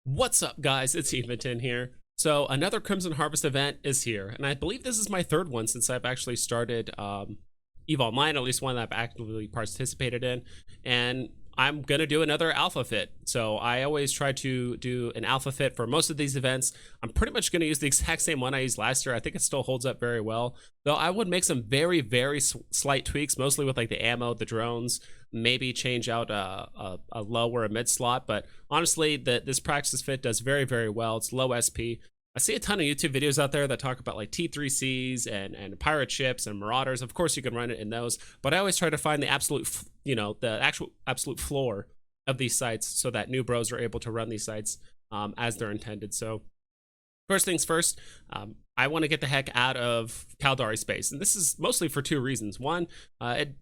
What's up, guys? It's Eventon here. So another Crimson Harvest event is here, and I believe this is my third one since I've actually started EVE Online, at least one that I've actively participated in, and I'm going to do another alpha fit. So I always try to do an alpha fit for most of these events. I'm pretty much going to use the exact same one I used last year. I think it still holds up very well, though I would make some very slight tweaks, mostly with like the ammo, the drones, maybe change out a low or a mid slot. But honestly, this Praxis fit does very well. It's low SP. I see a ton of YouTube videos out there that talk about like T3Cs and pirate ships and marauders. Of course, you can run it in those, but I always try to find the absolute, the actual absolute floor of these sites so that new bros are able to run these sites as they're intended. So first things first, I want to get the heck out of Caldari space, and this is mostly for two reasons. One,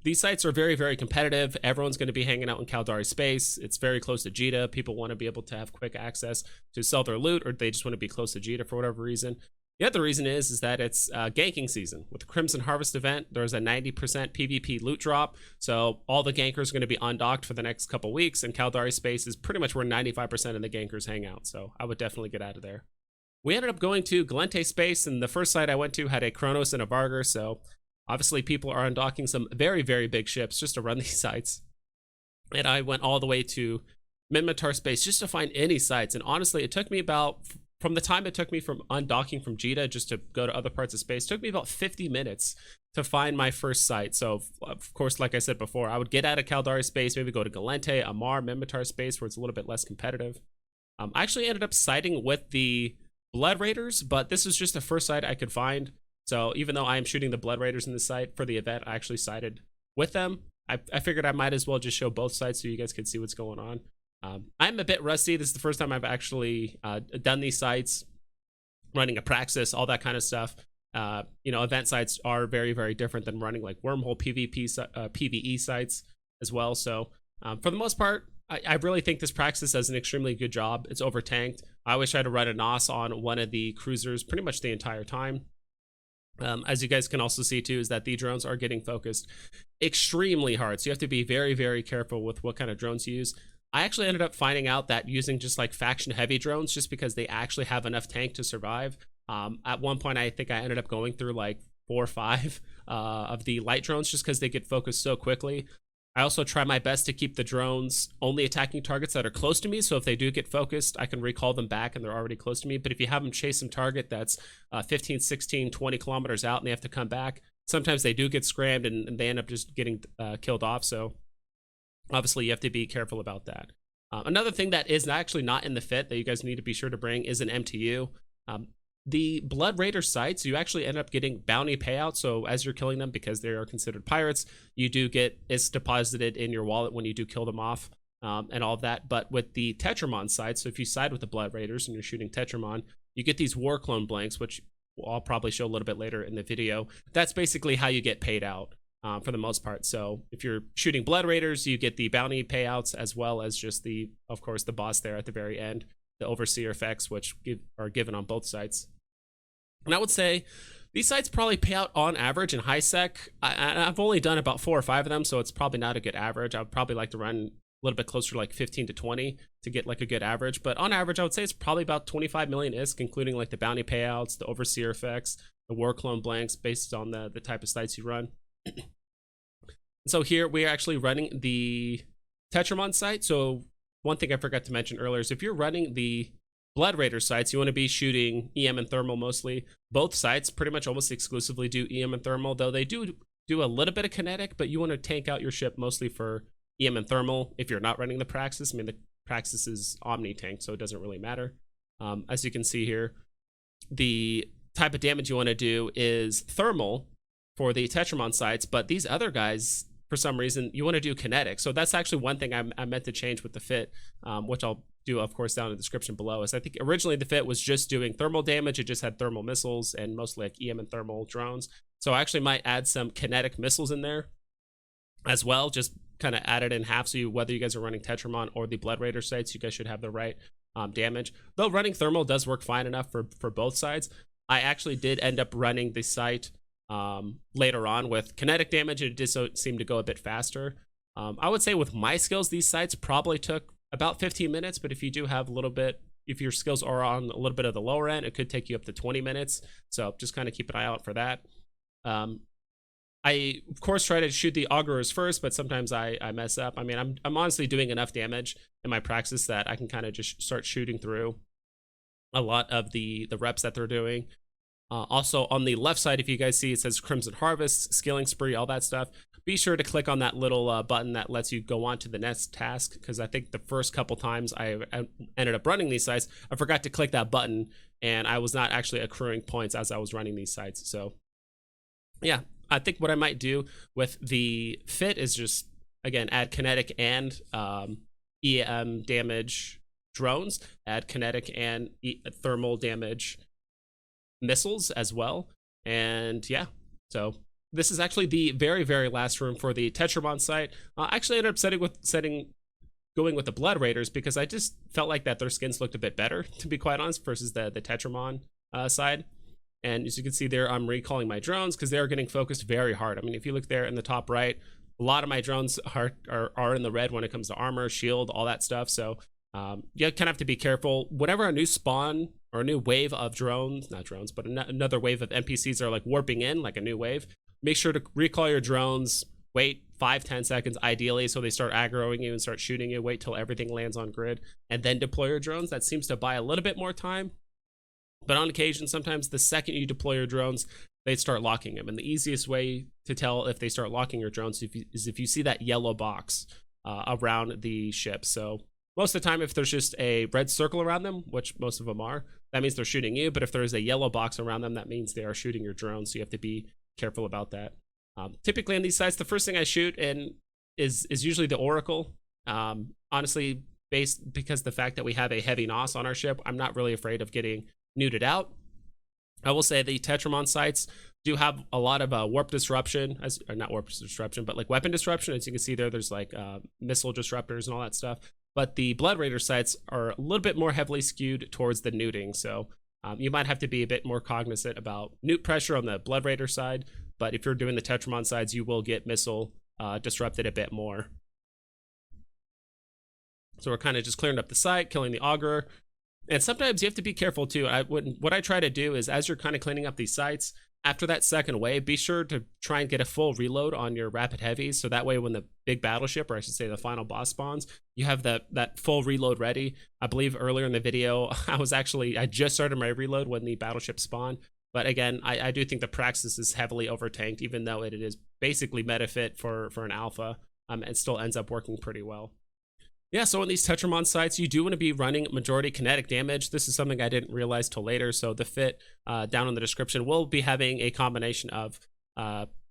these sites are very competitive. Everyone's going to be hanging out in Caldari space. It's very close to Jita. People want to be able to have quick access to sell their loot, or they just want to be close to Jita for whatever reason. The other reason is that it's ganking season. With the Crimson Harvest event, there's a 90% PvP loot drop, so all the gankers are going to be undocked for the next couple weeks, and Caldari space is pretty much where 95% of the gankers hang out, so I would definitely get out of there. We ended up going to Galente space, and the first site I went to had a Kronos and a Vargar, so obviously people are undocking some very big ships just to run these sites. And I went all the way to Minmatar space just to find any sites, and honestly it took me about, from the time it took me from undocking from Jita just to go to other parts of space, it took me about 50 minutes to find my first site. So of course, like I said before, I would get out of Caldari space, maybe go to Galente, Amar, Minmatar space where it's a little bit less competitive. I actually ended up siding with the Blood Raiders, but this was just the first site I could find. So even though I am shooting the Blood Raiders in the site for the event, I actually sided with them. I figured I might as well just show both sides so you guys could see what's going on. I'm a bit rusty. This is the first time I've actually done these sites, running a Praxis, all that kind of stuff. Event sites are very different than running like wormhole PvE sites as well. So for the most part, I really think this Praxis does an extremely good job. It's over tanked. I always try to run a NOS on one of the cruisers pretty much the entire time. As you guys can also see too, is that the drones are getting focused extremely hard. So you have to be very careful with what kind of drones you use. I actually ended up finding out that using just like faction heavy drones, just because they actually have enough tank to survive. At one point, I think I ended up going through like 4 or 5 of the light drones just because they get focused so quickly. I also try my best to keep the drones only attacking targets that are close to me, so if they do get focused, I can recall them back and they're already close to me. But if you have them chase some target that's 15, 16, 20 kilometers out and they have to come back, sometimes they do get scrammed and they end up just getting killed off, so obviously you have to be careful about that. Another thing that is actually not in the fit that you guys need to be sure to bring is an MTU. The Blood Raider sites, you actually end up getting bounty payouts. So as you're killing them, because they are considered pirates, you do get, it's deposited in your wallet when you do kill them off, and all of that. But with the Tetramon sites, so if you side with the Blood Raiders and you're shooting Tetramon, you get these war clone blanks, which I'll probably show a little bit later in the video. That's basically how you get paid out for the most part. So if you're shooting Blood Raiders, you get the bounty payouts as well as just the, of course, the boss there at the very end, the Overseer effects, which are given on both sites. And I would say these sites probably pay out on average in high sec. I've only done about 4 or 5 of them, so it's probably not a good average. I would probably like to run a little bit closer to like 15 to 20 to get like a good average. But on average, I would say it's probably about 25 million ISK, including like the bounty payouts, the Overseer effects, the war clone blanks, based on the type of sites you run. So here we are actually running the Tetramon site. So one thing I forgot to mention earlier is if you're running the Blood Raider sites, you want to be shooting EM and thermal mostly. Both sites pretty much almost exclusively do EM and thermal, though they do a little bit of kinetic, but you want to tank out your ship mostly for EM and thermal if you're not running the Praxis. I mean, the Praxis is omni tank, so it doesn't really matter. As you can see here, the type of damage you want to do is thermal for the Tetramon sites, but these other guys, for some reason, you want to do kinetic. So that's actually one thing I meant to change with the fit, which I'll do, of course, down in the description below. Is I think originally the fit was just doing thermal damage. It just had thermal missiles and mostly like EM and thermal drones. So I actually might add some kinetic missiles in there as well, just kind of add it in half. So whether you guys are running Tetramon or the Blood Raider sites, you guys should have the right damage. Though running thermal does work fine enough for both sides. I actually did end up running the site later on with kinetic damage. It did seem to go a bit faster. I would say with my skills, these sites probably took about 15 minutes, but if you do have a little bit if your skills are on a little bit of the lower end, it could take you up to 20 minutes. So just kind of keep an eye out for that. I of course try to shoot the augurers first, but sometimes I mess up. I mean, I'm honestly doing enough damage in my Praxis that I can kind of just start shooting through a lot of the reps that they're doing. Also on the left side, if you guys see, it says Crimson Harvest, Skilling Spree, all that stuff. Be sure to click on that little button that lets you go on to the next task, because I think the first couple times I ended up running these sites, I forgot to click that button, and I was not actually accruing points as I was running these sites. So yeah, I think what I might do with the fit is just, again, add kinetic and EM damage drones, add kinetic and thermal damage missiles as well. And yeah, so this is actually the very last room for the Tetramon site. I actually ended up going with the Blood Raiders because I just felt like that their skins looked a bit better, to be quite honest, versus the Tetramon side. And as you can see there, I'm recalling my drones because they're getting focused very hard. I mean, if you look there in the top right, a lot of my drones are in the red when it comes to armor, shield, all that stuff. So you kind of have to be careful. Whenever a new spawn or a new wave of drones, not drones, but another wave of NPCs are like warping in, like a new wave, make sure to recall your drones, wait 5-10 seconds ideally so they start aggroing you and start shooting you, wait till everything lands on grid, and then deploy your drones. That seems to buy a little bit more time. But on occasion, sometimes the second you deploy your drones, they start locking them. And the easiest way to tell if they start locking your drones is if you see that yellow box around the ship. So most of the time, if there's just a red circle around them, which most of them are, that means they're shooting you. But if there's a yellow box around them, that means they are shooting your drone. So you have to be careful about that. Typically on these sites, the first thing I shoot is usually the Oracle. Honestly, because the fact that we have a heavy NOS on our ship, I'm not really afraid of getting nuded out. I will say the Tetramon sites do have a lot of warp disruption, or not warp disruption, but like weapon disruption. As you can see there, there's like missile disruptors and all that stuff. But the Blood Raider sites are a little bit more heavily skewed towards the nuding. So you might have to be a bit more cognizant about nute pressure on the Blood Raider side. But if you're doing the Tetramon sides, you will get missile disrupted a bit more. So we're kind of just clearing up the site, killing the augurer. And sometimes you have to be careful too. What I try to do is, as you're kind of cleaning up these sites, after that second wave, be sure to try and get a full reload on your rapid heavies. So that way when the big battleship, or I should say the final boss spawns, you have that full reload ready. I believe earlier in the video, I just started my reload when the battleship spawned. But again, I do think the Praxis is heavily overtanked, even though it is basically meta fit for an alpha. It still ends up working pretty well. Yeah, so on these Tetramon sites, you do want to be running majority kinetic damage. This is something I didn't realize till later. So the fit down in the description will be having a combination of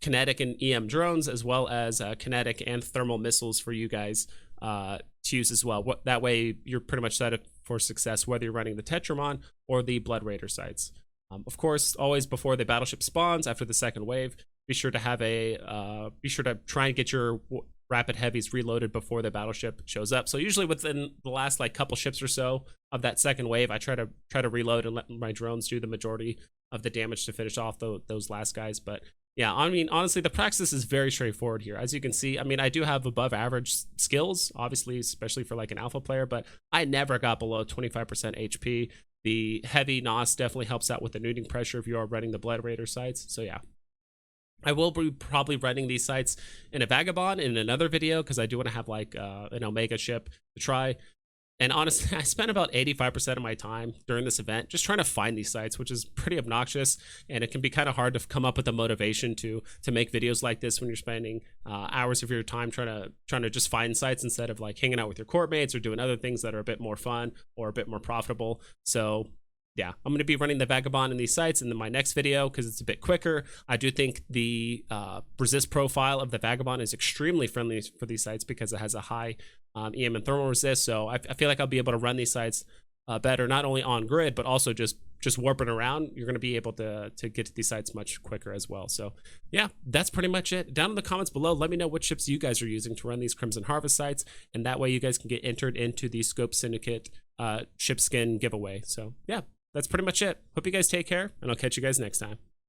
kinetic and EM drones, as well as kinetic and thermal missiles for you guys to use as well. That way, you're pretty much set up for success, whether you're running the Tetramon or the Blood Raider sites. Of course, always before the battleship spawns, after the second wave, be sure to try and get your rapid heavies reloaded before the battleship shows up. So usually within the last like couple ships or so of that second wave, I try to reload and let my drones do the majority of the damage to finish off those last guys. But yeah, I mean, honestly, the Praxis is very straightforward here. As you can see, I mean, I do have above average skills, obviously, especially for like an alpha player, but I never got below 25% HP. The heavy NOS definitely helps out with the nuding pressure if you are running the Blood Raider sites. So yeah. I will be probably running these sites in a Vagabond in another video, because I do want to have like an Omega ship to try. And honestly, I spent about 85% of my time during this event just trying to find these sites, which is pretty obnoxious. And it can be kind of hard to come up with the motivation to make videos like this when you're spending hours of your time trying to just find sites instead of like hanging out with your court mates or doing other things that are a bit more fun or a bit more profitable. So yeah, I'm going to be running the Vagabond in these sites in my next video because it's a bit quicker. I do think the resist profile of the Vagabond is extremely friendly for these sites because it has a high EM and thermal resist. So I feel like I'll be able to run these sites better, not only on grid, but also just warping around. You're going to be able to get to these sites much quicker as well. So yeah, that's pretty much it. Down in the comments below, let me know what ships you guys are using to run these Crimson Harvest sites, and that way you guys can get entered into the Scope Syndicate ship skin giveaway. So yeah, that's pretty much it. Hope you guys take care, and I'll catch you guys next time.